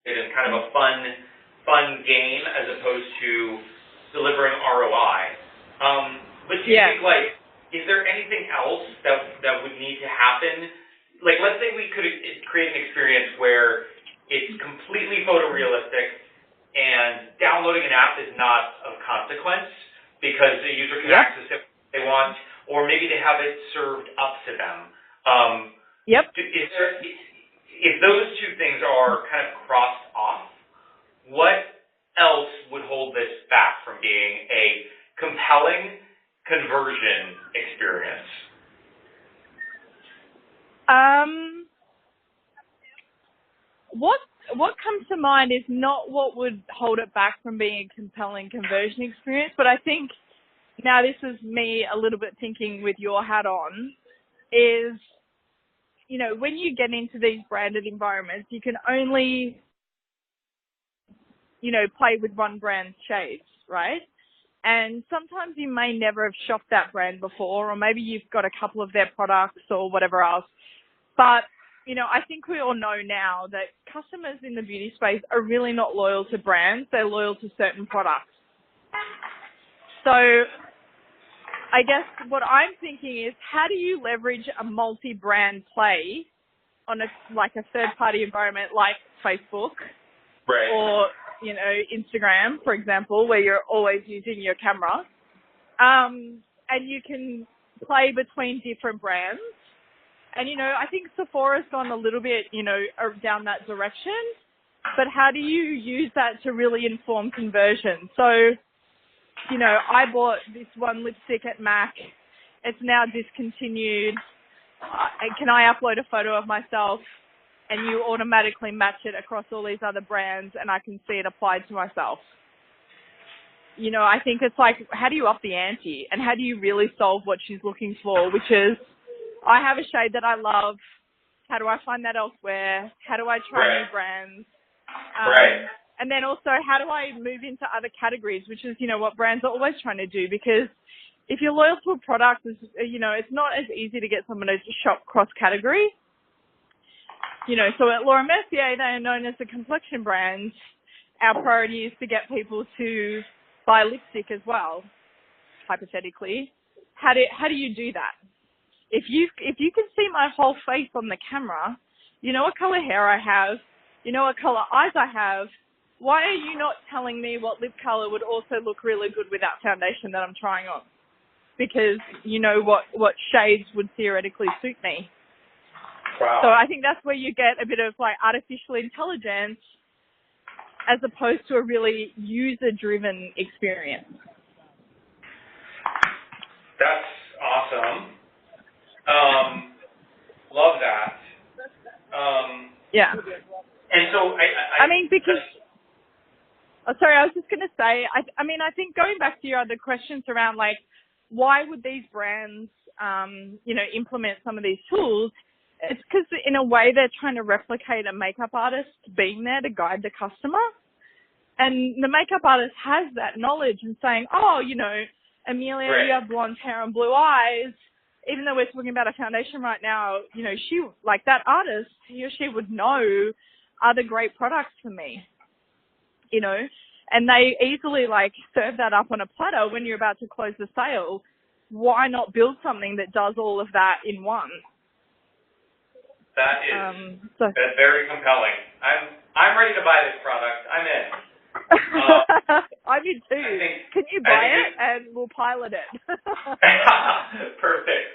it as kind of a fun game as opposed to delivering ROI. But do you think, like, is there anything else that would need to happen? Like, let's say we could create an experience where it's completely photorealistic and downloading an app is not of consequence because the user can access it when they want, or maybe they have it served up to them. If those two things are kind of crossed off, what else would hold this back from being a compelling conversion experience? What comes to mind is not what would hold it back from being a compelling conversion experience, but I think, now this is me a little bit thinking with your hat on, is, you know, when you get into these branded environments, you can only, you know, play with one brand's shades, right? And sometimes you may never have shopped that brand before, or maybe you've got a couple of their products or whatever else. But, you know, I think we all know now that customers in the beauty space are really not loyal to brands. They're loyal to certain products. So I guess what I'm thinking is, how do you leverage a multi-brand play on a third-party environment like Facebook, right, or, you know, Instagram, for example, where you're always using your camera, and you can play between different brands. And, you know, I think Sephora's gone a little bit, you know, down that direction, but how do you use that to really inform conversion? So, you know, I bought this one lipstick at MAC. It's now discontinued. Can I upload a photo of myself and you automatically match it across all these other brands and I can see it applied to myself? You know, I think it's like, how do you up the ante and how do you really solve what she's looking for, which is, I have a shade that I love. How do I find that elsewhere? How do I try new brands? And then also, how do I move into other categories, which is, you know, what brands are always trying to do, because if you're loyal to a product, you know, it's not as easy to get someone to shop cross-category. You know, so at Laura Mercier, they are known as a complexion brand. Our priority is to get people to buy lipstick as well, hypothetically. How do you do that? If you can see my whole face on the camera, you know what color hair I have, you know what color eyes I have, why are you not telling me what lip color would also look really good with that foundation that I'm trying on? Because you know what shades would theoretically suit me. Wow. So I think that's where you get a bit of like artificial intelligence as opposed to a really user-driven experience. That's awesome. Love that. Yeah. And so I mean, because, sorry, I was just going to say, I mean, I think going back to your other questions around like, why would these brands, you know, implement some of these tools? It's because in a way they're trying to replicate a makeup artist being there to guide the customer. And the makeup artist has that knowledge and saying, oh, you know, Amelia, you have blonde hair and blue eyes. Even though we're talking about a foundation right now, you know, she, like that artist, he or she would know other great products for me, you know, and they easily like serve that up on a platter when you're about to close the sale. Why not build something that does all of that in one? That is that's very compelling. I'm ready to buy this product. I'm in. I'm in too. Can you buy it and we'll pilot it? Perfect.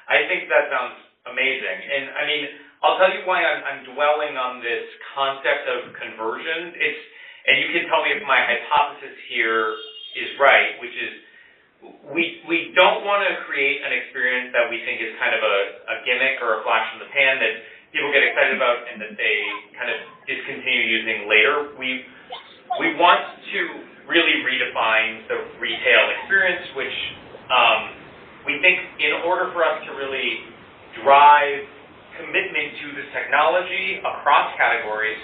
I think that sounds amazing. And I mean, I'll tell you why I'm dwelling on this concept of conversion. And you can tell me if my hypothesis here is right, which is we don't want to create an experience that we think is kind of a gimmick or a flash in the pan that people get excited about and that they kind of discontinue using later. We want to really redefine the retail experience, which we think in order for us to really drive commitment to this technology across categories,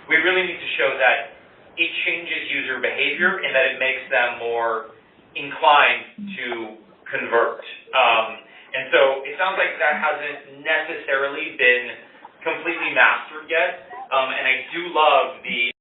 we really need to show that it changes user behavior and that it makes them more inclined to convert. And so it sounds like that hasn't necessarily been completely mastered yet. And I do love the